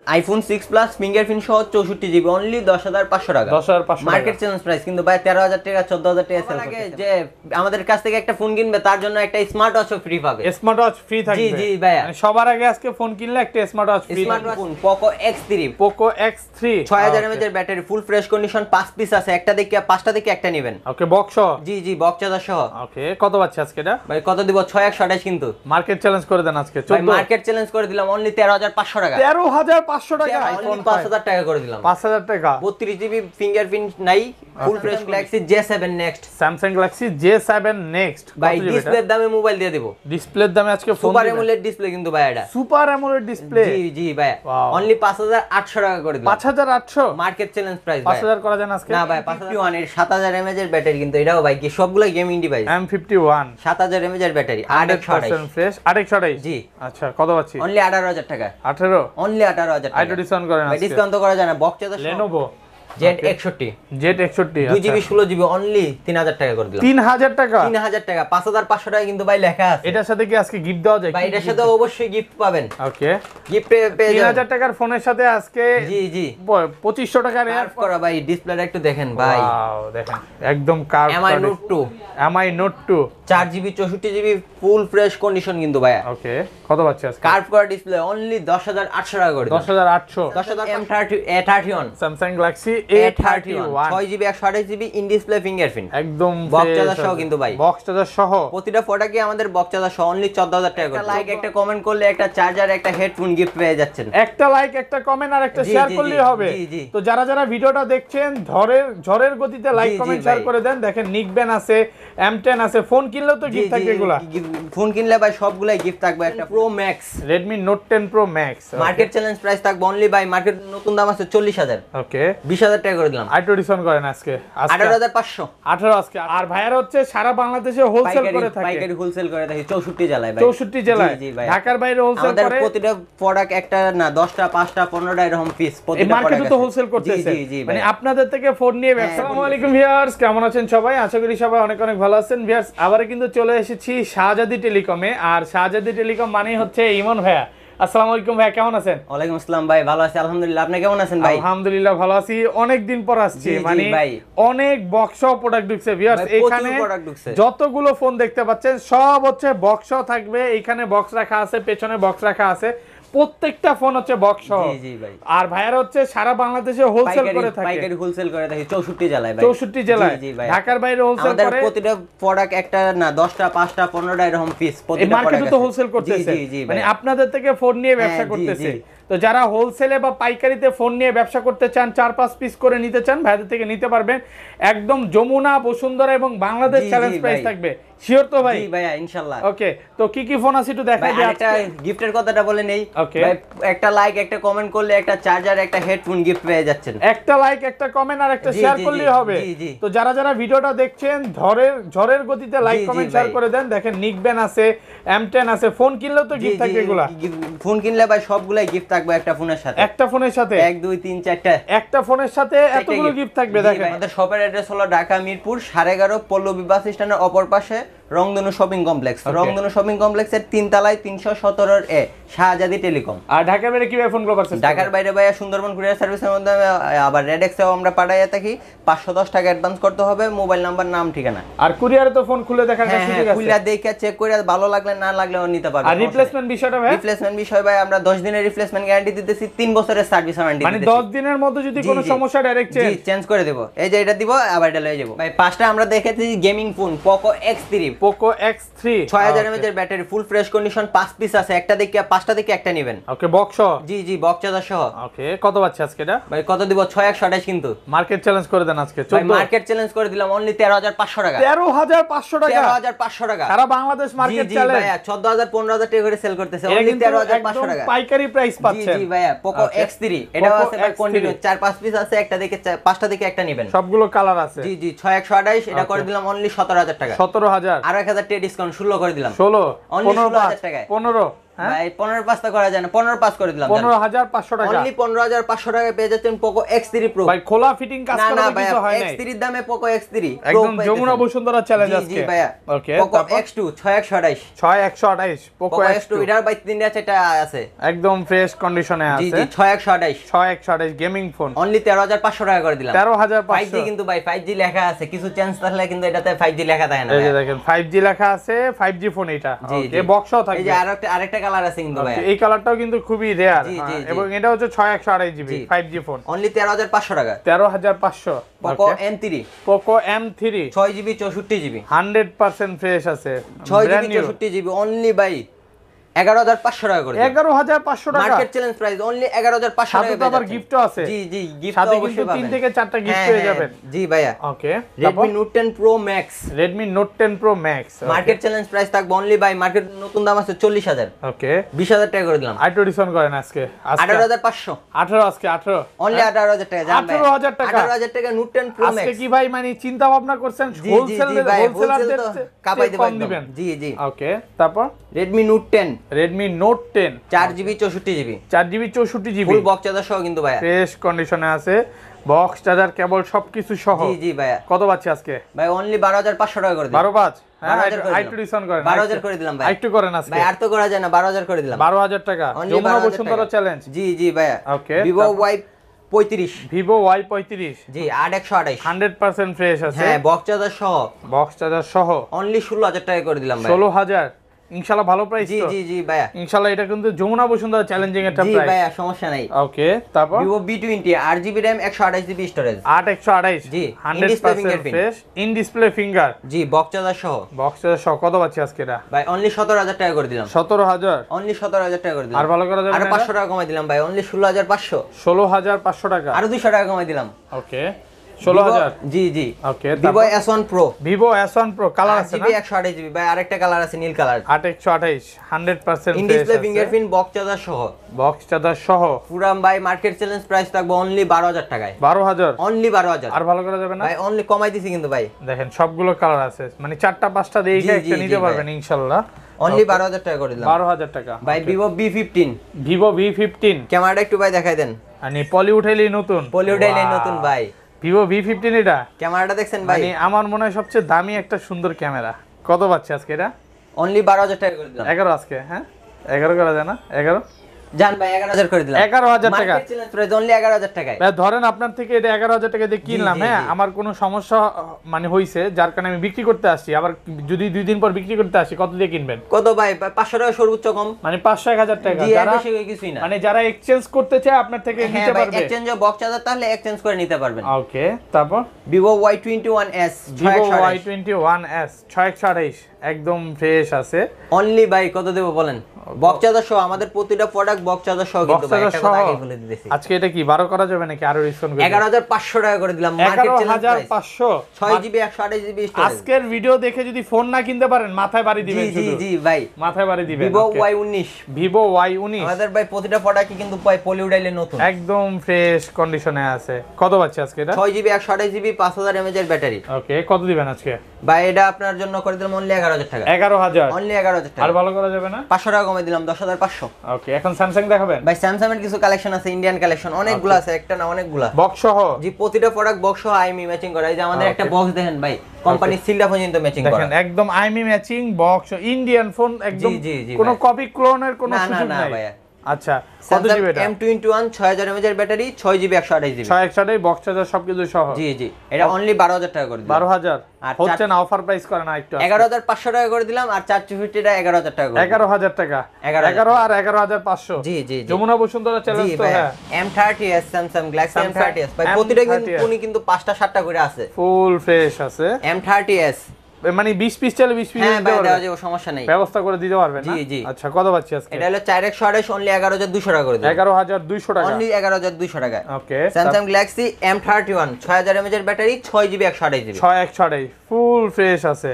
IPhone 6 plus fingerprint সহ 64 GB only 10,500 টাকা। 10,500 market challenge price কিন্তু ভাই 13,000 টাকা 14,000 টাকা সেল করতেছে। যে আমাদের কাছ থেকে একটা ফোন কিনবে তার জন্য একটা স্মার্ট ওয়াচও ফ্রি পাবে। স্মার্ট ওয়াচ ফ্রি থাকবে। জি জি ভাইয়া, মানে সবার আগে আজকে ফোন কিনলে একটা smart watch free. Smart phone Poco X3, Poco X3 6000 mAh এর battery, full fresh condition, 5 piece আছে, একটা দেখে 5টা দেখে একটা নেবেন। ওকে, বক্স। জি জি, বক্স চার্জার সহ। ওকে, কত পাচ্ছে আজকে এটা? ভাই কত দিব? 6128 কিন্তু। মার্কেট চ্যালেঞ্জ করে দেন আজকে। ভাই মার্কেট চ্যালেঞ্জ করে দিলাম অনলি 13,500 টাকা। 13,500 টাকা আইফোন 5,000 টাকা করে দিলাম। 5,000 টাকা। 32 জিবি ফিঙ্গারপ্রিন্ট নাই, full fresh Galaxy J7 next. Samsung Galaxy J7 next. ভাই ডিসপ্লের দামে মোবাইল দিয়ে দেব। ডিসপ্লের দামে আজকে ফোন সুপার অ্যামোলেড ডিসপ্লে কিন্তু ভাই এটা। Super AMOLED display. জি জি ভাই, অনলি 5,800 টাকা করে দিলাম। 5,800 মার্কেট চ্যালেঞ্জ প্রাইস। 5,000 করা যায় না আজকে? না ভাই, 5,001 এর 7000 mAh এর ব্যাটারি কিন্তু এটাও ভাই কি সবগুলো গেমিং ডিভাইস। M51 7000 mAh এর ব্যাটারি, 100% ফ্রেশ। 828। জি। আচ্ছা, কত পাচ্ছি? অনলি 18,000 টাকা। 18 অনলি 18,000 টাকা। আইটো ডিসকাউন্ট করেন আজকে? ডিসকাউন্ট তো করা যায় না। Box charger Lenovo Z61 Z61 2GB 16GB only 3,000 টাকা করে দিলাম। 3,000 টাকা। 3,000 টাকা, 5,500 টাকা কিন্তু ভাই লেখা আছে। এটার সাথে কি আজকে গিফট দেওয়া যায়? ভাই এটার সাথে অবশ্যই গিফট পাবেন। ওকে, গিফট পেয়ে যাবেন। 3,000 টাকার ফোনের সাথে আজকে জি জি 2500 টাকার কার্ভ করা ভাই ডিসপ্লেটা একটু দেখেন ভাই। ওয়াও, দেখেন একদম curve. MI Note 2 MI Note 2 4GB 64GB full fresh condition কিন্তু ভাই। ওকে, কত পাচ্ছি আজকে? কার্ভ করা ডিসপ্লে অনলি 10,800 টাকা করে দিলাম। 10,800। 10,000 A31 Samsung Galaxy A31 6GB 128GB in display fingerprint একদম বক্স চার্জার সহ কিন্তু ভাই। বক্স চার্জার সহ প্রতিটা প্রোডাক্টে আমাদের বক্স চার্জার সহ অনলি 14,000 টাকা করে। লাইক একটা কমেন্ট করলে একটা চার্জার একটা হেডফোন গিফট পেয়ে যাচ্ছেন। একটা লাইক একটা কমেন্ট আর একটা জি, শেয়ার জি, করলেই জি, হবে। জি, জি। তো যারা যারা ভিডিওটা দেখছেন ঝড়ের গতিতে লাইক জি, জি, কমেন্ট শেয়ার ভাই। করে দেন। দেখেন নিকবেন আছে, M10 আছে, ফোন কিনলেও তো গিফট থাকবে এগুলা। ফোন কিনলে ভাই সবগুলাই গিফট থাকবে। একটা pro max Redmi Note 10 Pro Max market challenge price থাকবে অনলি বাই মার্কেট নতুন দাম আছে 40,000। ওকে, 20,000 টাকা করে দিলাম। আইটো ডিসকাউন্ট করেন আজকে? 18,500 18 আজকে। আর ভাইয়ার হচ্ছে সারা বাংলাদেশে হোলসেল করে থাকে। পাইকারি হোলসেল করে থাকি 64 জেলায় ভাই। 64 জেলায়। জি, জি ভাই। ঢাকার বাইরে হোলসেল আমাদের করে। প্রতিটা প্রোডাক্ট একটা না 10টা 5টা 15টা এরকম পিস এই প্রতিটা মার্কেটে তো হোলসেল করতেছে। জি জি মানে ভাই। আপনাদের থেকে ফোন নিয়ে ব্যবসা। আসসালামু আলাইকুম ভিউয়ার্স, কেমন আছেন সবাই? আশা করি সবাই অনেক অনেক ভালো আছেন। ভিউয়ার্স, আবারো কিন্তু চলে এসেছি শাহজাদি টেলিকমে। আর শাহজাদি টেলিকম মানেই হচ্ছে ইমন ভাইয়া। আসসালামু আলাইকুম ভাইয়া, কেমন আছেন? ওয়ালাইকুম আসসালাম ভাই, ভালো আছি আলহামদুলিল্লাহ। আপনি কেমন আছেন ভাই? আলহামদুলিল্লাহ ভালো আছি। অনেক দিন পর আসছি। জি, জি, মানে ভাই। অনেক বক্স প্রোডাক্ট ঢুকছে ভিউয়ার্স। ভাই, প্রচুর এখানে product ঢুকছে। যতগুলো ফোন দেখতে পাচ্ছেন সব হচ্ছে বক্স থাকবে। এখানে বক্স রাখা আছে, পেছনে বক্স রাখা আছে, প্রত্যেকটা ফোন হচ্ছে বক্স সহ। জি জি ভাই। আর ভাইয়ার হচ্ছে সারা বাংলাদেশে হোলসেল করে থাকে। পাইকারি হোলসেল করে থাকি 64 জেলায় ভাই। 64 জেলায়। জি, জি ভাই। ঢাকার বাইরে হোলসেল আমাদের করে। প্রতিটা প্রোডাক্ট একটা না 10টা 5টা 15টা এরকম পিস এই প্রতিটা মার্কেটে প্রোডাক্ট তো হোলসেল করতেছে। জি জি ভাই। মানে আপনাদের থেকে ফোন নিয়ে ব্যবসা হ্যাঁ, জি, করতেছে। জি। তো যারা হোলসেলে বা পাইকারিতে ফোন নিয়ে ব্যবসা করতে চান, 4-5 পিস করে নিতে চান, ভাইদের থেকে নিতে পারবেন। একদম যমুনা, বসুন্ধরা এবং বাংলাদেশ জি, জি, চ্যালেঞ্জ প্রাইস ভাই। থাকবে। শিওর তো ভাই? জি ভাইয়া ইনশাআল্লাহ। ওকে, তো কি কি ফোন আছে একটু দেখাই ভাই দিই আরেকটা আজকে। গিফটের কথাটা বলে নেই। Okay. ভাই একটা লাইক একটা কমেন্ট করলে একটা চার্জার একটা হেডফোন গিফট পেয়ে যাচ্ছেন। একটা লাইক একটা কমেন্ট আর একটা জি, শেয়ার জি, করলেই জি, হবে। জি, জি। তো যারা যারা ভিডিওটা দেখছেন ঝড়ের গতিতে লাইক জি, জি, কমেন্ট শেয়ার ভাই। করে দেন। দেখেন নিকবেন আছে, M10 আছে, ফোন কিনলেও তো জি, গিফট জি, থাকবে এগুলা। ফোন কিনলে ভাই সবগুলাই গিফট থাকবে একটা ফোনের সাথে। একটা ফোনের সাথে 1 2 3 4টা একটা ফোনের সাথে এতগুলো গিফট থাকবে। জি দেখেন ভাই, আমাদের শপের অ্যাড্রেস হলো ঢাকা মিরপুর 11.5 পল্লবী বাস স্ট্যান্ডের অপর পাশে রংধনু শপিং কমপ্লেক্স। রংধনু শপিং কমপ্লেক্সের 3 তলায় 317 এ শাহজাদি টেলিকম। আর ঢাকার বাইরে কিভাবে ফোন করতে পারছেন? ঢাকার বাইরে ভাইয়া সুন্দরবন কুরিয়ার সার্ভিসের মধ্যে আবার রেডেক্সেও আমরা পাঠাইয়া থাকি। 510 টাকা অ্যাডভান্স করতে হবে, মোবাইল নাম্বার নাম ঠিকানা। আর কুরিয়ারে তো ফোন খুলে দেখার হ্যাঁ সুযোগ হ্যাঁ, আছে। খুলে দেখে চেক করে ভালো লাগলে না লাগলেও নিতে পারবে। আর রিপ্লেসমেন্ট বিষয়টা ভাই? রিপ্লেসমেন্ট বিষয় ভাই আমরা 10 দিনের রিপ্লেসমেন্ট গ্যারান্টি দিতেছি, 3 বছরের সার্ভিস ওয়ারেন্টি মানে দিতেছি। 10 দিনের মধ্যে যদি জি, কোনো জি। সমস্যা ডাইরেক্ট জি চেঞ্জ করে দেব। এই যে এটা দিব আবার এটা লয়ে যাব ভাই। পাঁচটা আমরা দেখেছি gaming phone Poco X3 Poco X3 6000 mAh এর battery, full fresh condition, 5 piece আছে, একটা দেখে 5টা দেখে একটা নেবেন। ওকে, বক্স। জি জি বক্স চার্জার সহ। ওকে, কত পাচ্ছে আজকে এটা? ভাই কত দিব? 6128 কিন্তু। মার্কেট চ্যালেঞ্জ করে দেন আজকে। ভাই 14 মার্কেট চ্যালেঞ্জ করে দিলাম অনলি 13,500 টাকা। 13,500 টাকা। 13,500 টাকা সারা বাংলাদেশ মার্কেট জি জি চ্যালেঞ্জ। ভাইয়া 14,000 15,000 টাকা করে সেল করতেছে এটা অনলি কিন্তু 13,500 একদম টাকা। পাইকারি প্রাইস জি পাচ্ছেন। জি ভাইয়া পোকো Okay. X3 এটাও Poco আছে ভাই X3 কন্টিনিউ 4-5 পিস আছে, একটা দেখে 5টা দেখে একটা নেবেন। সবগুলো কালার আছে। জি জি 6128 এটা করে Okay. দিলাম অনলি 17,000 টাকা। 17,000 আর 1,000 টাকা ডিসকাউন্ট 16 করে দিলাম। 16 Only 15 16,000 টাকায়। 15 ভাই 15 করা যায় না, 15 করে দিলাম 15,500 টাকা, অনলি 15,500 টাকায় পেয়ে যাচ্ছেন পোকো X3 Pro। ভাই খোলা ফিটিং কাজ না করা না কিছু হয় নাই, X3 এর দামে পোকো X3 Pro একদম যমুনা বসুন্ধরা চ্যালেঞ্জ আজকে। জি ভাইয়া, ওকে Poco X2 6128 6128 Poco Poco X2 X2 এটার ভাই 3টা 4টা আছে, একদম ফ্রেশ কন্ডিশনে জি আছে। জি 6128 6128 গেমিং ফোন অনলি 13,500 টাকা করে দিলাম। 13,500 5G কিন্তু ভাই 5G লেখা আছে, কিছু চেঞ্জ থাকলে কিন্তু এটাতে 5G লেখা থাকে না। এই যে দেখেন 5G লেখা আছে, 5G ফোন এটা। জি, ওকে জি। বক্সও এই থাকবে, যে আরেকটা কালার আছে কিন্তু ভাই, ওকে, এই কালারটাও কিন্তু খুবই রেয়ার জি, জি, জি। এবং এটা হচ্ছে 6128 জিবি জি। 5G ফোন, অনলি 13,500 টাকা। 13,500 Poco M3 Poco M3 6GB 64GB 100% fresh আছে, 6GB 64GB অনলি ভাই 11,500 টাকা করে দিলাম। 11,500 টাকা, মার্কেট চ্যালেঞ্জ প্রাইস অনলি 11,500 সাথে টাকা তো আবার পেয়ে গিফটও যাচ্ছেন। আছে। জি জি গিফট সাথে অবশ্যই কিন্তু 3 পাবেন। থেকে 4টা গিফট হ্যাঁ, পেয়ে হ্যাঁ, যাবেন। জি ভাইয়া। ওকে Redmi Note 10 Pro Max Redmi Note 10 Pro Max market challenge price থাকবে অনলি বাই মার্কেট নতুন দাম আছে 40,000, ওকে 20,000 টাকা করে দিলাম। আইটো ডিসকাউন্ট করেন আজকে 18,500 18 আজকে 18 অনলি 18,000 টাকা জান ভাই। 18,000 টাকা। 18,000 টাকা Note 10 Pro Max আজকে কি ভাই মানে চিন্তা ভাবনা করছেন জি, জি, হোলসেল জি ভাই, হোলসেলারদের wholesale তো কাপাই দেব কম একদম। দিবেন? জি জি ওকে তারপর Redmi Note 10 Redmi Note 10 4GB 64GB 4GB 64GB full box charger সহ কিন্তু ভাইয়া। ফ্রেশ কন্ডিশনে আছে, বক্স চার্জার কেবল সবকিছু সহ। জি জি ভাইয়া। কত পাচ্ছি আজকে? ভাই অনলি 12,500 টাকা করে দিলাম। 12,500 হ্যাঁ 12,000 করে আইটো দিলাম। ডিসকাউন্ট করেন 12,000 করে দিলাম ভাই। আইটো করেন আজকে ভাই আর তো করা যায় না, 12,000 করে দিলাম। 12,000 টাকা Only যমুনা 12,000 বসুন্ধরা টাকা। চ্যালেঞ্জ। জি জি ভাইয়া। ওকে, Vivo তারপর? Y35 Vivo Y35 জি 8128 100% ফ্রেশ আছে, হ্যাঁ বক্স চার্জার সহ বক্স চার্জার সহ অনলি 16,000 টাকা করে দিলাম ভাই। 16,000 ইনশাআল্লাহ ভালো প্রাইস জি তো? জি জি ভাইয়া। ইনশাআল্লাহ এটা কিন্তু যমুনা বসুন্ধরা চ্যালেঞ্জিং একটা জি প্রাইস। ভাইয়া সমস্যা নাই। ওকে তারপর Vivo B20 8GB RAM 128GB storage 8128 G, in-display 100% fingerprint। Fresh in display finger G box charger সহ বক্স চার্জার সহ। কত পাচ্ছি আজকে এটা? ভাই অনলি 17,000 টাকা করে দিলাম। 17,000 অনলি 17,000 টাকা করে দিলাম। আর ভালো করা যাবে আর না? 500 টাকা কমাই দিলাম ভাই, অনলি 16,500 16,500 টাকা। আর 200 টাকা কমাই দিলাম। ওকে 16,000 জি জি। ওকে Vivo S1 Pro Vivo S1 Pro colour আছে না? 128GB ভাই, আরেকটা কালার আছে নীল কালার 8128 100% ইন ফ্রেশ ডিসপ্লে আছে, ফিঙ্গারপ্রিন্ট বক্স চার্জার সহ বক্স চার্জার সহ পুরাম ভাই মার্কেট চ্যালেঞ্জ প্রাইস থাকবে অনলি 12,000 টাকায়। 12,000 অনলি 12,000 আর ভালো করা যাবে না? ভাই অনলি কমাই দিছি কিন্তু ভাই। দেখেন সবগুলো কালার আছে, মানে 4টা 5টা জি, দেখে জি, একটা জি নিতে ভাই। পারবেন ইনশাআল্লাহ। অনলি 12,000 টাকা করে দিলাম 12,000 টাকা ভাই। Vivo B15 Vivo V15 ক্যামেরাটা একটু ভাই দেখাই দেন। মানে পলি উঠাইলেই নতুন, পলিউডাইল Wow! নতুন ভাই। Vivo V15 এটা ক্যামেরাটা দেখছেন ভাই, মানে আমার মনে হয় সবচেয়ে দামি একটা সুন্দর ক্যামেরা। কত পাচ্ছে আজকে এটা? অনলি 12,000 টাকা করে দিলাম। 11 আজকে, হ্যাঁ 11 করা যায় না? 11 জান ভাই 11,000 করে দিলাম। 11,000 টাকা। মার্কেট চ্যালেঞ্জ প্রাইস অনলি 11,000 টাকায়। ভাই ধরেন আপনার থেকে এটা 11,000 টাকা দিয়ে কিনলাম, জি, হ্যাঁ জি। আমার কোনো সমস্যা মানে হইছে যার কারণে আমি বিক্রি করতে আসছি, আবার যদি 2 দিন পর বিক্রি করতে আসি কত দিয়ে কিনবেন? কত ভাই 500 টাকা সর্বোচ্চ কম। মানে 500-1000 টাকা। জি এর যারা বেশি কিছুই না। মানে যারা এক্সচেঞ্জ করতে চায় আপনার থেকে হ্যাঁ নিতে ভাই পারবে। এক্সচেঞ্জ বক্স চার্জার তাহলে এক্সচেঞ্জ করে নিতে পারবেন। ওকে তারপর Vivo Y21s Vivo Y21s 6128 একদম ফ্রেশ আছে। অনলি ভাই কত দেব বলেন? বক্স চার্জার সহ আমাদের প্রতিটা প্রোডাক্ট বক্স চার্জার সহ কিন্তু ভাই, বক্স একটা কথা সহ। আগে বলে দিতেছি। আজকে এটা কি 12 করা যাবে নাকি আরো ডিসকাউন্ট করে? 11,500 টাকা করে দিলাম market challenge price. 11,500 6GB 128GB storage. আজকের ভিডিও দেখে যদি ফোন না কিনতে পারেন মাথায় বাড়ি জি দিবেন জি শুধু। জি ভাই। মাথায় বাড়ি দিবেন। Vivo Okay. Y19 Vivo Y19 আমাদের ভাই প্রতিটা প্রোডাক্টই কিন্তু ভাই পলিউডাইলের নতুন। একদম ফ্রেশ কন্ডিশনে আছে। কত পাচ্ছে আজকে এটা? 6GB 128GB 5000 mAh এর ব্যাটারি। ওকে কত দিবেন আজকে? ভাই এটা আপনার জন্য করে দিলাম অনলি 11,000 টাকা। 11,000 অনলি 11,000 আর টাকা। ভালো করা যাবে না? 500 টাকা কমে দিলাম 10,500। ওকে এখন স্যামসাং দেখাবেন? ভাই স্যামসাং এর কিছু কালেকশন আছে, ইন্ডিয়ান কালেকশন অনেকগুলো আছে, একটা না অনেকগুলা। বক্স সহ? জি প্রতিটা প্রোডাক্ট বক্স সহ আইমি ম্যাচিং করা। এই যে আমাদের একটা Okay. বক্স দেখেন ভাই, কোম্পানি সিলটা পর্যন্ত ম্যাচিং করা। দেখেন একদম আইমি ম্যাচিং বক্স, ইন্ডিয়ান ফোন একদম, জি, জি, জি কোনো ভাই। কপি ক্লোনের কোনো না না সুযোগ না নাই। ভাইয়া। আচ্ছা কত Samsung জিবি এটা? M21 6000 mAh এর battery 6GB 128GB। 661 box charger সবকিছু সহ জি জি এটা অনলি 12,000 টাকা করে দিলাম। 12,000 আর হচ্ছে না? অফার প্রাইস করে না একটু? 11,500 টাকা করে দিলাম আর 450 টা 11,000 টাকা করে দিলাম। 11,000 টাকা। 11 আর 11,500 জি জি জি। যমুনা বসুন্ধরা চ্যালেঞ্জ জি তো। ভাই হ্যাঁ M30s Samsung Galaxy Samsung M30s ভাই প্রতিটা কিন্তু M30s কোনি কিন্তু 5টা 7টা করে আছে। ফুল ফ্রেশ আছে। M30s মানে 20 পিস চাইলে 20 পিস হ্যাঁ দিতে ভাই দেওয়া পারবেন, যাবে সমস্যা নাই। ব্যবস্থা করে দিতে পারবেন না? জি, জি। আচ্ছা কত পাচ্ছি আজকে? এটা হলো 4x28 অনলি 11,200 টাকা করে দিলাম। 11,200 টাকা। অনলি 11,200 টাকা। ওকে Samsung Galaxy M31 6000 mAh এর ব্যাটারি 6GB 128GB। 661 ফুল ফ্রেশ আছে।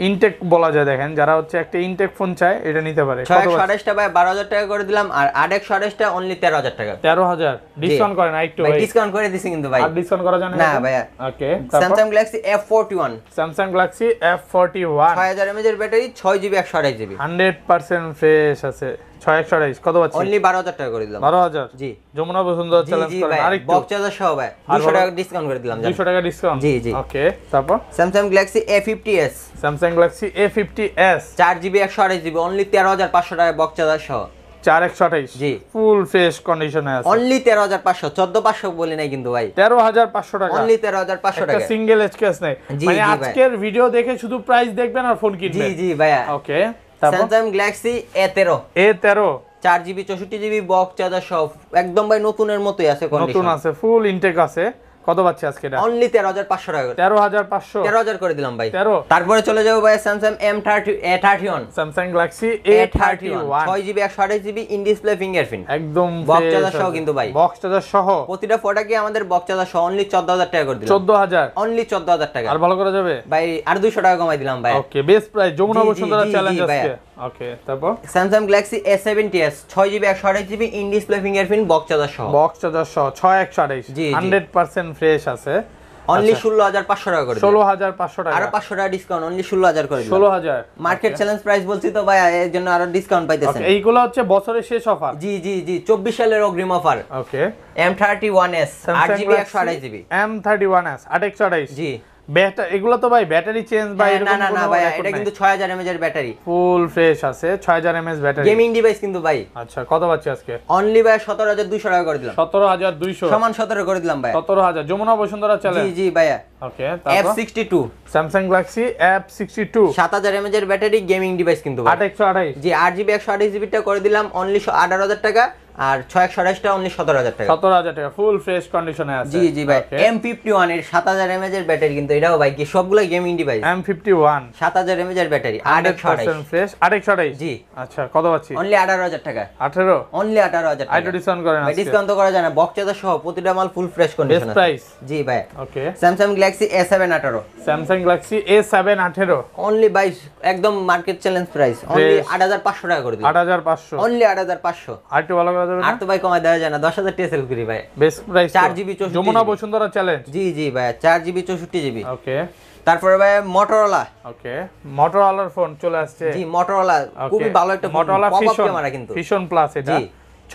ইনটেক বলা যায়, দেখেন যারা হচ্ছে একটা ইনটেক ফোন চায় এটা নিতে পারে। 628টা ভাই 12000 টাকা করে দিলাম, আর 828টা অনলি 13000 টাকা। 13000 ডিসকাউন্ট করেন একটু ভাই, ভাই। ডিসকাউন্ট করে দিছি কিন্তু ভাই। আর ডিসকাউন্ট করা জানেন না ভাইয়া। ওকে, Samsung Galaxy F41, Samsung Galaxy F41 6000 mAh এর ব্যাটারি, 6GB 128GB, 100% ফ্রেশ আছে। 6128 কত পাচ্ছি? অনলি 12000 টাকা করে দিলাম। 12000 জি যমুনা বসুন্ধরা জি চ্যালেঞ্জ জি করেন ভাই, আরেকটু বক্স চার্জার সহ ভাই 200 টাকা ডিসকাউন্ট করে দিলাম। 200 টাকা ডিসকাউন্ট। জি জি ওকে, তারপর Samsung Galaxy A50s, Samsung Galaxy A50s 4GB 128GB, only 13500 টাকা বক্স চার্জার সহ। 4128 জি ফুল ফ্রেশ কন্ডিশনে আছে। অনলি 13500, 14500 বলি নাই কিন্তু ভাই, 13500 টাকা। অনলি 13500 একটা টাকা। সিঙ্গেল এজ কেস নাই, জি, মানে জি ভাই। আজকের ভিডিও দেখে শুধু প্রাইস দেখবেন আর ফোন জি কিনবেন। জি ভাইয়া। ওকে, তারপর Samsung Galaxy A13, A13 4GB 64GB box charger সহ, একদম ভাই নতুনের মতোই আছে নতুন কন্ডিশন। আছে, ফুল ইনটেক আছে। কত পাচ্ছি আজকে এটা? অনলি 13500 টাকা। 13500 13000 করে দিলাম ভাই। 13। তারপরে চলে যাবো ভাই Samsung A31, Samsung Galaxy A31 A31 6GB 128GB, in display fingerprint, একদম বক্স চার্জার সহ কিন্তু ভাই। বক্স চার্জার সহ প্রতিটা ফোটাকে আমাদের বক্স চার্জার সহ অনলি 14000 টাকা করে দিলাম। 14000 অনলি 14000 টাকা। আর ভালো করা যাবে ভাই আর 200 টাকা কমাই দিলাম ভাই। ওকে, বেস্ট প্রাইস যমুনা জি, জি, বসুন্ধরা জি, চ্যালেঞ্জ জি, আজকে। ভাইয়া। ওকে, তারপর Samsung Galaxy A70s 6GB 128GB, in display fingerprint, box charger সহ, বক্স চার্জার সহ 6128 জি, জি। 100% ফ্রেশ আছে। অনলি আচ্ছা। 16500 টাকা করে দিলাম। 16500 টাকা। আরো 500 টাকা ডিসকাউন্ট, অনলি 16000 করে দিলাম। 16000 মার্কেট চ্যালেঞ্জ প্রাইস বলছি তো ভাই, এর জন্য আরো ডিসকাউন্ট পাইতেছেন। ওকে, এইগুলো হচ্ছে বছরের শেষ অফার। জি জি জি 24 সালের অগ্রিম অফার। ওকে, M31s Samsung 8GB Galaxy 128GB। M31s 8128 জি ব্যাটারি, এগুলো তো ভাই ব্যাটারি চেঞ্জ বা হ্যাঁ, এরকম না না না কোনো ভাই, record এটা নাই। কিন্তু 6000 mAh এর ব্যাটারি, ফুল ফ্রেশ আছে, 6000 mAh ব্যাটারি। গেমিং ডিভাইস কিন্তু ভাই। আচ্ছা, কত পাচ্ছি আজকে? অনলি ভাই 17200 টাকা করে দিলাম। 17200 সমান 17 করে দিলাম ভাই। 17000 যমুনা বসুন্ধরা জি চ্যালেঞ্জ। জি ভাইয়া। ওকে, তারপর F62 Samsung Galaxy F62 7000 mAh এর ব্যাটারি, গেমিং ডিভাইস কিন্তু ভাই। 8128 জি 8GB 128GB টা করে দিলাম অনলি 18000 টাকা, আর 628 টা অনলি 17000 টাকা। 17000 টাকা ফুল ফ্রেশ কন্ডিশনে আছে। জি জি ভাই। ওকে, M51 এর 7000 mAh এর ব্যাটারি কিন্তু, এটাও ভাই কি সবগুলো গেমিং ডিভাইস। M51 7000 mAh এর ব্যাটারি, 100% ফ্রেশ 8128 জি আচ্ছা, কত পাচ্ছি? অনলি 18000 টাকা। 18 অনলি 18000 টাকা। আইটো ডিসকাউন্ট করেন ভাই আজকে। ডিসকাউন্ট তো করা যায় না, বক্স চার্জার সহ প্রতিটা মাল ফুল ফ্রেশ কন্ডিশন বেস্ট আছে। প্রাইস। জি ভাই। ওকে, Samsung Galaxy A718 Samsung Galaxy A718 only 22, একদম মার্কেট চ্যালেঞ্জ প্রাইস, অনলি 8500 টাকা করে দিলাম। 8500 অনলি 8500। আর একটু ভালো করা যাবে আর না? তো ভাই কমাই দেওয়া যায় না, 10000 টাকা সেল করি ভাই। Best price 4GB 64GB Jamuna Bashundhara challenge. জি জি ভাই, 4GB 64GB। ওকে, তারপরে ভাই Motorola, ওকে, মোটরোলার ফোন চলে আসছে। জি Motorola খুবই ভালো একটা Motorola pop up fission camera কিন্তু। ফিশন প্লাস এটা জি।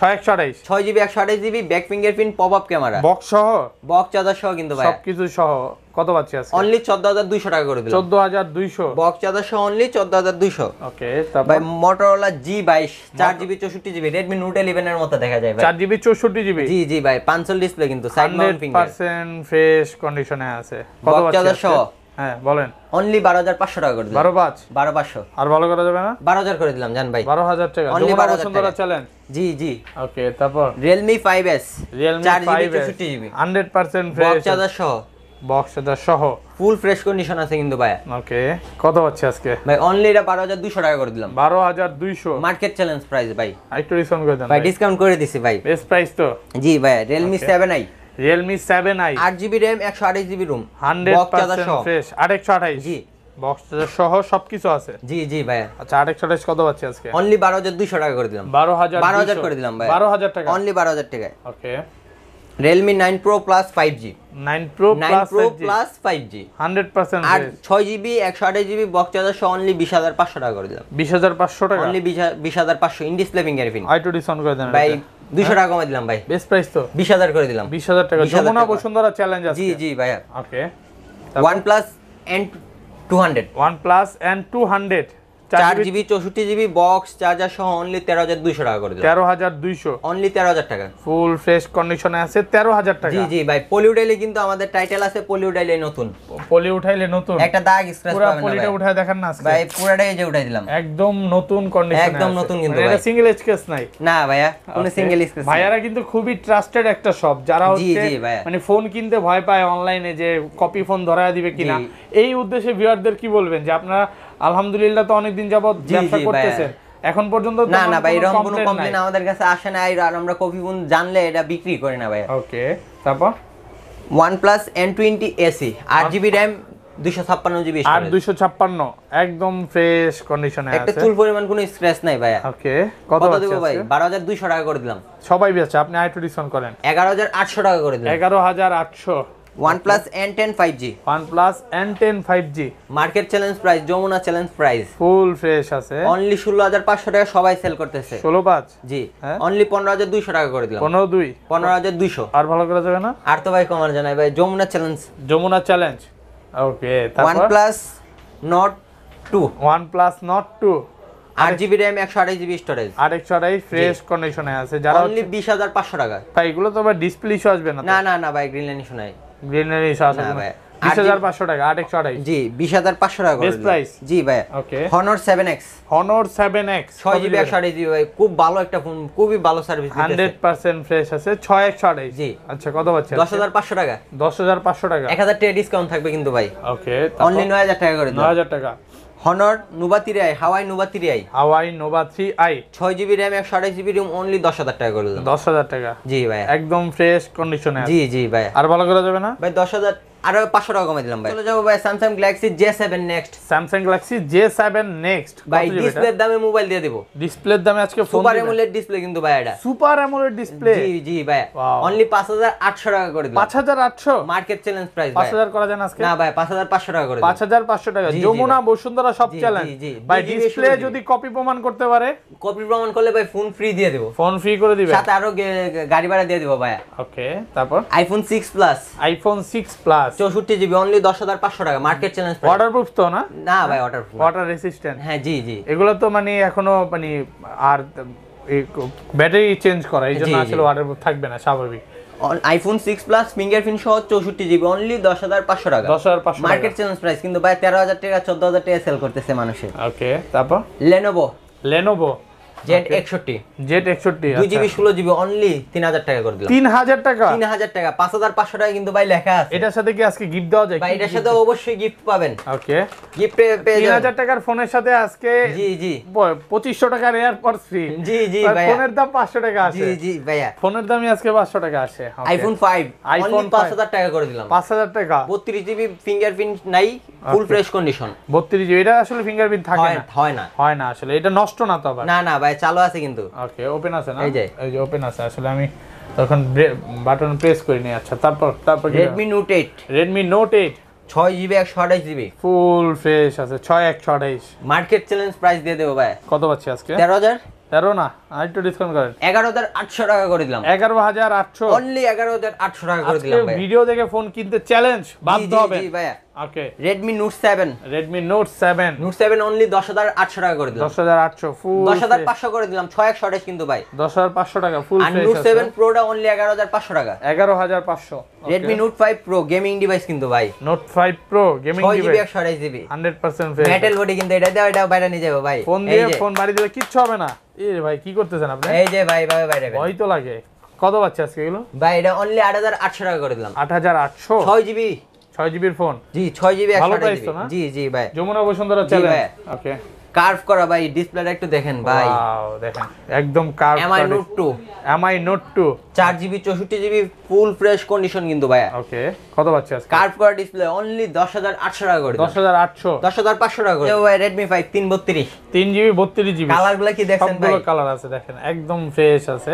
6128 6GB 128GB, back fingerprint, pop up camera, box সহ বক্স চার্জার সহ কিন্তু ভাই। সবকিছু সহ কত পাচ্ছি আজকে? অনলি 14200 টাকা করে দিলাম। 14200 বক্স চার্জার সহ অনলি 14200। ওকে, ভাই তারপর Motorola G22 4GB 64GB, Redmi Note 11 এর মতো দেখা যায় ভাই। 4GB 64GB জি জি ভাই, পাঞ্চল ডিসপ্লে কিন্তু, সাইড মাউন্ট ফিঙ্গার, 100% ফ্রেশ কন্ডিশনে আছে। কত বক্স পাচ্ছি চার্জার আজকে? সহ হ্যাঁ বলেন। অনলি 12500 টাকা করে দিলাম। 125 12500। আর ভালো করা যাবে না? 12000 করে দিলাম জান ভাই। 12000 টাকা Only যমুনা 12000 বসুন্ধরা টাকা। চ্যালেঞ্জ। জি জি ওকে, তারপর Realme 5s Realme 4GB 5s 64GB, 100% box fresh charger সহ বক্স চার্জার সহ। ফুল ফ্রেশ কন্ডিশন আছে কিন্তু ভাই। ওকে, কত পাচ্ছি আজকে? ভাই অনলি এটা 12200 টাকা করে দিলাম। 12200 মার্কেট চ্যালেঞ্জ প্রাইস ভাই। একটু ডিসকাউন্ট করে দেন ভাই ভাই। ডিসকাউন্ট করে দিছি ভাই। বেস্ট প্রাইস তো। জি ভাই Realme Okay. 7i Realme 7i 8GB RAM 128GB room, box charger 100% সহ। ফ্রেশ 828 জি বক্স চার্জার সহ সবকিছু আছে। জি জি ভাই। আচ্ছা, 828 কত পাচ্ছি আজকে? অনলি 12200 টাকা করে দিলাম। 12000 করে দিলাম ভাই। 12000 টাকা অনলি 12000 টাকায়। ওকে, Realme 9 Pro Plus 5G, 9 Pro 9 Pro 5G Plus 5G 100% আর fresh 6GB 128GB box charger সহ অনলি 20500 টাকা করে দিলাম। 20500 টাকা। Only 20500 in display fingerprint. আইটো ডিসকাউন্ট করে দেন ভাই 200 টাকা কমাই দিলাম ভাই। বেস্ট প্রাইস তো। 20000 করে দিলাম। 20000 টাকা 20,000 যমুনা টাকা। বসুন্ধরা চ্যালেঞ্জ আছে। জি জি ভাইয়া। ওকে, OnePlus N200 OnePlus N200 4GB 64GB box charger সহ অনলি 13200 টাকা করে দিলাম। 13200 অনলি 13000 টাকা। ফুল ফ্রেশ কন্ডিশনে আছে 13000 টাকা। জি জি ভাই, পলিউডাইলে কিন্তু আমাদের টাইটেল আছে, পলিউডাইলে নতুন, পলি উঠাইলে নতুন একটা দাগ স্ক্র্যাচ পুরো পাবেন না পলিটা ভাই। উঠায় দেখেন না আজকে। ভাই পুরাটাই এই যে উঠাই দিলাম। একদম নতুন কন্ডিশনে একদম নতুন কিন্তু এটা ভাই। সিঙ্গেল এজ কেস নাই। না ভাইয়া, কোনো Okay. Single scratch. ভাইয়ারা কিন্তু খুবই ট্রাস্টেড একটা শপ, যারা জি, হচ্ছে জি ভাইয়া। মানে ফোন কিনতে ভয় পায় অনলাইনে যে কপি ফোন ধরায় দিবে কিনা, জি। এই উদ্দেশ্যে ভিউয়ারদের কি বলবেন যে আপনারা আলহামদুলিল্লাহ তো অনেকদিন যাবত জি, ব্যবসা জি করতেছেন, এখন পর্যন্ত তো না না ভাই, এরকম কোনো complaint কমপ্লেন নাই। আমাদের কাছে আসে না, আর আমরা কপি ফোন জানলে এটা বিক্রি করি না ভাই। ওকে, তারপর OnePlus N20 AC 8GB RAM 256 GB আর 256 একদম ফ্রেশ কন্ডিশনে আছে, একটা চুল পরিমাণ কোনো স্ক্র্যাচ নাই ভাইয়া। ওকে কত দেব ভাই? আছে? 12200 টাকা করে দিলাম। সবাই বেচে, আপনি আইটু ডিসকাউন্ট করেন, 11800 টাকা করে দিলাম। 11800। OnePlus N10 5G, OnePlus N10 5G market challenge price, Jamuna challenge price, full fresh আছে, অনলি 16500 টাকা সবাই সেল করতেছে। 16/5 জি, হ্যাঁ? অনলি 15200 টাকা করে দিলাম। 15/2 15200। আর ভালো করা যাবে না? আর তো ভাই কমার জানাই ভাই, যমুনা চ্যালেঞ্জ। যমুনা চ্যালেঞ্জ, ওকে। তারপর OnePlus Nord 2, OnePlus Nord 2 8GB RAM 128GB storage, 828 fresh কন্ডিশনে আছে, যারা অনলি 20500 টাকা। ভাই এগুলো তো আবার ডিসপ্লে ইস্যু আসবে না? না ভাই, গ্রিন লাইন ইস্যু নাই। গ্রিনারি ইস্যু আসবে না না ভাই। 20500 টাকা 828। জি, 20500 টাকা করে Best দিলাম। price? জি ভাই। ওকে। Honor 7X, Honor 7X 6GB 128GB ভাই, খুব ভালো একটা ফোন, খুবই ভালো সার্ভিস দিতেছে। 100% ফ্রেশ আছে, 6128। জি। আচ্ছা কত পাচ্ছেন? 10500 টাকা। 10500 টাকা, 1000 টাকা ডিসকাউন্ট থাকবে কিন্তু ভাই। ওকে। অনলি 9000 টাকা করে দিলাম। 9000 টাকা। Honor Nova 3i, Hawaii Nova 3i, Hawaii Nova 3i 6GB RAM 128GB ROM, only 10000 টাকা করে দিলাম। 10000 টাকা, জি ভাই। একদম ফ্রেশ কন্ডিশনে আছে। জি ভাই। আর ভালো করা যাবে না? ভাই 10000 আরো 500 টাকা কমে দিলাম ভাই। চলে যাবো ভাই Samsung Galaxy J7 Next। Samsung Galaxy J7 Next ভাই ডিসপ্লের দামে মোবাইল দিয়ে দেব। ডিসপ্লের দামে আজকে ফোন সুপার অ্যামোলেড ডিসপ্লে কিন্তু ভাই এটা। সুপার অ্যামোলেড ডিসপ্লে, জি ভাই। অনলি 5800 টাকা করে দিলাম। 5800 মার্কেট চ্যালেঞ্জ প্রাইস ভাই। 5000 করা যায় না আজকে? না ভাই, 5500 টাকা করে দিলাম। 5500 টাকা, যমুনা বসুন্ধরা সব চ্যালেঞ্জ ভাই। ডিসপ্লে যদি কপি প্রমাণ করতে পারে, কপি প্রমাণ করলে ভাই ফোন ফ্রি দিয়ে দেব। ফোন ফ্রি করে দিবে, সাথে আরো গাড়ি ভাড়া দিয়ে দেব ভাই। ওকে। তারপর iPhone 6 Plus, iPhone 6 Plus 64GB, only 10500 টাকা, মার্কেট চ্যালেঞ্জ প্রাইস। ওয়াটারপ্রুফ তো না? না ভাই, ওয়াটার রেসিস্ট্যান্ট। হ্যাঁ জি। এগুলো তো মানে এখনো মানে আর ব্যাটারি চেঞ্জ করা, এই জন্য জি, জি। আসলে ওয়াটারপ্রুফ থাকবে না, স্বাভাবিক। iPhone 6 Plus ফিঙ্গারপ্রিন্ট সহ 64GB, অনলি 10500 টাকা, 10500 টাকা, মার্কেট চ্যালেঞ্জ প্রাইস কিন্তু ভাই 13000 টাকা 14000 টাকা সেল করতেছে মানুষে। ওকে। তারপর Lenovo Z61, Z61 2GB 16GB, only 3000 টাকা করে দিলাম। 3000 টাকা, 3000 টাকা, 5500 টাকা কিন্তু ভাই লেখা আছে। এটার সাথে কি আজকে গিফট দেওয়া যায়? ভাই এটার সাথে অবশ্যই গিফট পাবেন। ওকে। গিফট পেয়ে যাবেন। 3000 টাকার ফোনের সাথে আজকে জি 2500 টাকার এয়ারপডস ফ্রি। জি ভাইয়া। ফোনের দাম 500 টাকা আছে। জি ভাইয়া। ফোনের দামই আজকে 500 টাকা আসে। iPhone 5 অনলি 5000 টাকা করে দিলাম। 5000 টাকা, 32GB ফিঙ্গারপ্রিন্ট নাই, ফুল ফ্রেশ কন্ডিশন। 32GB, এটা আসলে ফিঙ্গারপ্রিন্ট থাকে না? হয় না আসলে এটা নষ্ট না তো আবার? না ভাই, চালু আছে কিন্তু। ওকে, ওপেন আছে না? এই যে ওপেন আছে, আসলে আমি তখন বাটন প্রেস করিনি। আচ্ছা, তারপর Redmi Note 8, Redmi Note 8 6GB 128GB, ফুল ফ্রেশ আছে, 6128। মার্কেট চ্যালেঞ্জ প্রাইস দিয়ে দেবো ভাই। কত পাচ্ছি আজকে? 13000, 13 না, আর একটু ডিসকাউন্ট করেন। 11800 টাকা করে দিলাম। 11800, অনলি 11800 টাকা করে দিলাম ভাই। ভিডিও দেখে ফোন কিনতে চ্যালেঞ্জ বাধ্য হবে। জি ভাইয়া। ওকে। Redmi Note 7, Redmi Note 7 only 10800 টাকা করে দিলাম। 10800 ফুল, 10500 করে দিলাম, 6128 কিন্তু ভাই। 10500 টাকা ফুল আর ফ্রেশ Note আছে। 7 Pro টা অনলি 11500 টাকা। 11500। Redmi Note 5 Pro gaming device কিন্তু ভাই। Note 5 Pro gaming 6GB device 128GB, 100% fresh. Metal body কিন্তু এটা দাও, এটা বাইরে নিয়ে যাবো ভাই। ফোন দিয়ে ফোন বাড়ি দিলে কিচ্ছু হবে না। এ ভাই কি করতেছেন আপনি? এই যে ভাই বাইরে ভয় তো লাগে। কত পাচ্ছে আজকে এগুলো? ভাই এটা অনলি 8800 টাকা করে দিলাম। 8800, 6GB 6GB এর ফোন। জি 6GB ভালো প্রাইস 128GB। তো না? জি ভাই। যমুনা বসুন্ধরা জি চ্যালেঞ্জ। ভাই। ওকে। কার্ভ করা ভাই, ডিসপ্লেটা একটু দেখেন ভাই। ওয়াও, দেখেন একদম curve. MI Note 2, MI Note 2 4GB 64GB, full fresh condition কিন্তু ভাই। ওকে। কত পাচ্ছে আজকে? কার্ভ করা ডিসপ্লে অনলি 10800 টাকা করে দিলাম। 10800, 10500 টাকা করে। ভাই Redmi 5 332, 3GB 32GB, কালারগুলো কি দেখছেন ভাই? সবগুলো কালার আছে, দেখেন একদম ফ্রেশ আছে।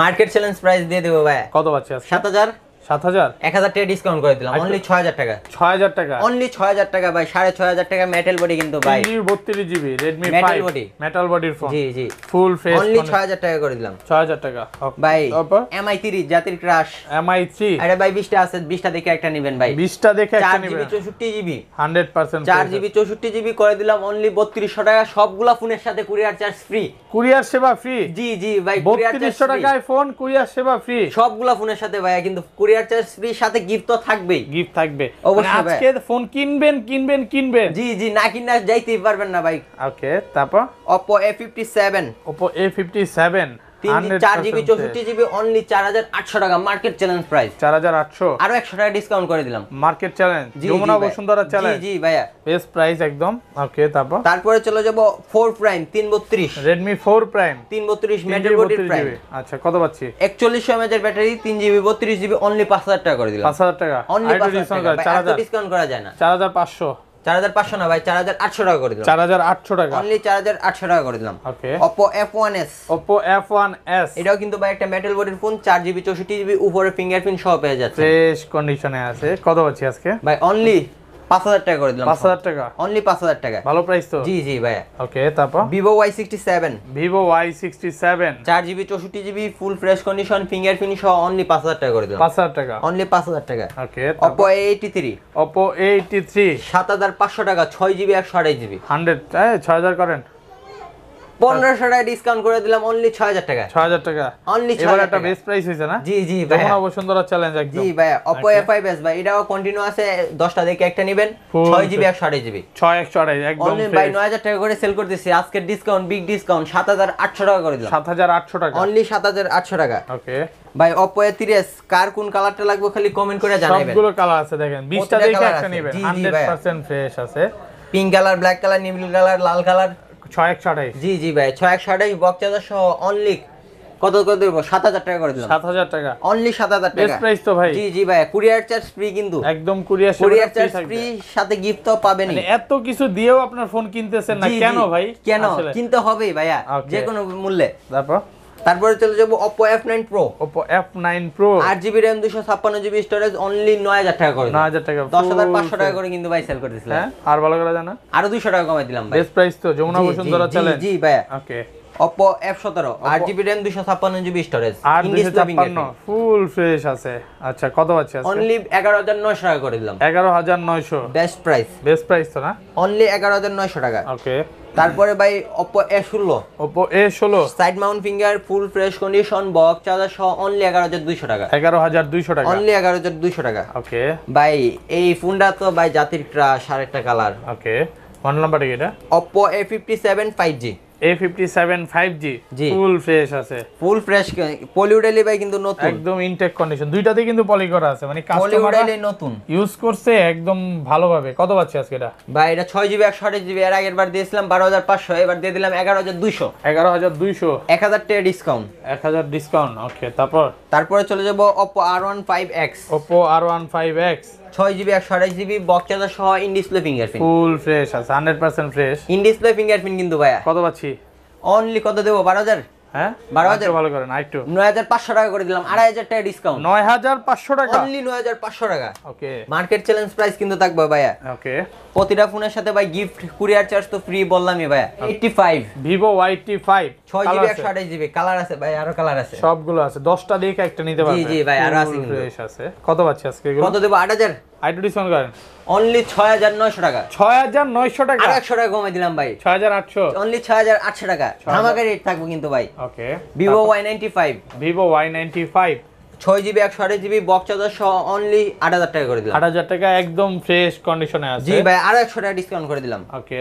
মার্কেট চ্যালেঞ্জ প্রাইস দিয়ে দেবো ভাই। কত পাচ্ছে আজকে? 7000, 7000, 1000 টাকা ডিসকাউন্ট করে দিলাম, অনলি 6000 টাকা। 6000 টাকা, অনলি 6000 টাকা ভাই, 6500 টাকা মেটাল বডি কিন্তু ভাই। 3GB 32GB Redmi Metal 5 body। Metal বডির ফোন। জি ফুল ফ্রেশ, অনলি 6000 টাকা করে দিলাম 6000 টাকা ভাই। তারপর MI 3 জাতির ক্রাশ, MI 3 আরে ভাই 20টা আছে, 20টা দেখে একটা নেবেন ভাই। 20টা দেখে একটা 4GB নেবেন, 64GB, 100% 4GB 64GB করে দিলাম অনলি 3200 টাকা, সবগুলা ফোনের সাথে কুরিয়ার চার্জ ফ্রি। কুরিয়ার সেবা ফ্রি। জি ভাই, কুরিয়ার চার্জ 3200 টাকায় ফোন, কুরিয়ার সেবা ফ্রি, সবগুলা ফোনের সাথে ভাই, কিন্তু কুরিয়ার চার্জ ফ্রি, সাথে গিফট তো থাকবেই। গিফট থাকবে অবশ্যই ভাই। আজকে ফোন কিনবেন। জি না কিনা যাইতেই পারবেন না ভাই। ওকে। তারপর Oppo A57, Oppo A57 4 GB 64 GB only 4800 টাকা মার্কেট চ্যালেঞ্জ প্রাইস। 4800 আরো 100 টাকা ডিসকাউন্ট করে দিলাম। Market challenge, Jamuna Bashundhara challenge. জি ভাইয়া, বেস্ট প্রাইস একদম। ওকে, তারপরে চলে যাব 4 prime 332, Redmi 4 Prime 332 metal body prime. আচ্ছা, কত পাচ্ছি? 4100 mAh এর ব্যাটারি, 3 জিবি 32 জিবি অনলি 5000 টাকা করে দিলাম। 5000 টাকা অনলি 5000 টাকা, 4000 ডিসকাউন্ট করা যায় না। 4500 4500 না ভাই, 4800 টাকা করে দিলাম। 4800 টাকা অনলি 4800 টাকা করে দিলাম। ওকে, Oppo F1s, Oppo F1s এটাও কিন্তু ভাই একটা মেটাল বডির ফোন, 4 জিবি 64 জিবি উপরে ফিঙ্গারপ্রিন্ট সহ পেয়ে যাচ্ছে। ফ্রেশ কন্ডিশনে আছে। কত পাচ্ছি আজকে? ভাই অনলি 5000 টাকা করে দিলাম। 5000 টাকা অনলি 5000 টাকা, ভালো প্রাইস তো। জি জি ভাই। ওকে, তারপর Vivo Y67, Vivo Y67 4 GB 64 GB full fresh condition fingerprint সহ অনলি 5000 টাকা করে দিলাম। 5000 টাকা অনলি 5000 টাকা। ওকে, Oppo A83, Oppo A83 7500 টাকা, 6 জিবি 128 জিবি 100 6000 করেন। 1500 টাকা ডিসকাউন্ট করে দিলাম, অনলি 6000 টাকা। 6000 টাকা অনলি এবার 6000 একটা টাকা। বেস্ট প্রাইস হইছে না? জি জি ভাই, যমুনা বসুন্ধরা চ্যালেঞ্জ একদম। জি ভাই। Oppo A5s ভাই, এটাও কন্টিনিউ আছে, 10টা দেখে একটা নেবেন, 6 জিবি 128 জিবি 6128 একদম অনলি ভাই 9000 টাকা করে সেল করতেছি। আজকের ডিসকাউন্ট, বিগ ডিসকাউন্ট 7800 টাকা করে দিলাম। 7800 টাকা অনলি 7800 টাকা। ওকে, ভাই Oppo A3s, কার কোন কালারটা লাগবে খালি কমেন্ট করে জানাবেন। সবগুলো কালার আছে, দেখেন 20টা প্রতিটা দেখে colour একটা আছে। নেবেন। জি, জি ভাইয়া। 100% ফ্রেশ আছে। পিঙ্ক কালার, ব্ল্যাক কালার, নীল কালার, লাল কালার। 6128 জি জি ভাই, 6128 বক্স চার্জার সহ অনলি কত করে দেব? 7000 টাকা করে দিলাম। 7000 টাকা অনলি 7000 বেস্ট টাকা। প্রাইস তো ভাই। জি জি ভাই, কুরিয়ার চার্জ ফ্রি কিন্তু। একদম কুরিয়ার চার্জ ফ্রি, সাথে গিফট তো পাবেনই। মানে এত কিছু দিয়েও আপনার ফোন কিনতেছেন না জি, কেন জি। ভাই? কেন আসলে। কিনতে হবেই ভাইয়া, Okay. যে কোনো মূল্যে। তারপর তারপরে চলে যাব Oppo F9 Pro, Oppo F9 Pro 8GB RAM 256GB storage only 9000 টাকা করে। 9000 টাকা 10500 টাকা করে কিন্তু ভাই সেল করতেছিলাম। হ্যাঁ, আর ভালো করে জানা। আরো 200 টাকা কমাই দিলাম ভাই। বেস্ট প্রাইস তো, যমুনা বসুন্ধরা চ্যালেঞ্জ। জি ভাইয়া। Okay, Oppo F17, 8GB RAM 256GB storage, আর ইন ডিসপ্লে 256 ফুল ফ্রেশ আছে। আচ্ছা, কত আছে আজকে? অনলি 11900 টাকা করে দিলাম। 11900 বেস্ট প্রাইস, বেস্ট প্রাইস তো না? অনলি 11900 টাকা। ওকে, তারপরে ভাই Oppo A16, Oppo A16 side Mount finger full fresh condition box charger সহ অনলি 11200 টাকা। 11200 টাকা অনলি 11200 টাকা। ওকে, ভাই এই ফোনটা তো ভাই জাতির ক্রাশ, আরেকটা কালার। ওকে, ওয়ান নাম্বার এটা Oppo A57 5G, A57 5G জি। ফুল ফ্রেশ আছে। ফুল ফ্রেশ পলিউডেলি ভাই কিন্তু নতুন, একদম ইনটেক কন্ডিশন, দুইটাতেই কিন্তু পলি করা আছে, মানে কাস্টমার পলিউডেলি নতুন ইউজ করছে একদম ভালোভাবে। কত পাচ্ছি আজকে এটা? ভাই এটা 6GB 128GB, এর আগের বার দিয়েছিলাম 12500, এবার দিয়ে দিলাম 11200, 11200 1000 টাকা ডিসকাউন্ট। 1000 ডিসকাউন্ট। ওকে, তারপরে চলে যাব Oppo R15X, Oppo R15X 6GB 128GB box charger সহ in display fingerprint, full fresh আছে, 100% ফ্রেশ। ইন ডিসপ্লে ফিঙ্গারপ্রিন্ট কিন্তু ভাইয়া। কত পাচ্ছি? অনলি কত দেবো? 12000, হ্যাঁ, 12,000 ভালো করেন আরেকটু। 9500 টাকা করে দিলাম, 2500 টাকা ডিসকাউন্ট। 9500 টাকা অনলি 9500 টাকা। ওকে, মার্কেট চ্যালেঞ্জ প্রাইস কিন্তু থাকবে ভাইয়া। ওকে, প্রতিটা ফোনের সাথে ভাই গিফট, কুরিয়ার চার্জ তো ফ্রি বললামই ভাইয়া। 85, Vivo Y85 6GB 128GB colour আছে ভাই, আরো কালার আছে, সবগুলো আছে, 10টা দেখে একটা নিতে পারবেন। জি ভাই, আরো আছে কিন্তু। ফ্রেশ আছে। কত পাচ্ছি আজকে এগুলো? কত দেবো? 8000, আইটু ডিসকাউন্ট করেন। অনলি 6900 টাকা। 6900 টাকা, আর 100 টাকা কমাই দিলাম ভাই, 6800 অনলি 6800 টাকা। ধামাকা রেট থাকবো কিন্তু ভাই। ওকে, Vivo Y95, Vivo Y95 6GB 128GB box charger সহ অনলি 8000 টাকা করে দিলাম। 8000 টাকা একদম ফ্রেশ কন্ডিশনে আছে। জি ভাই, আরো 100 টাকা ডিসকাউন্ট করে দিলাম। ওকে,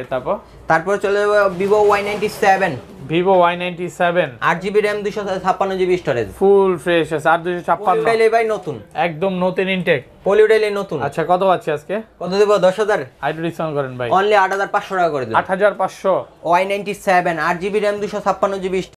তারপর চলে যাবো Vivo Y97, Vivo Y97 8GB RAM 256GB storage, ফুল ফ্রেশ আছে, 8256 পলিউডেলি ভাই নতুন, একদম নতুন ইনটেক। পলিউডেলি নতুন। আচ্ছা, কত পাচ্ছি আজকে? কত দেবো? 10000, আইটু ডিসকাউন্ট করেন ভাই। অনলি 8500 টাকা করে দিলাম। 8500 Y97, 8GB RAM 256GB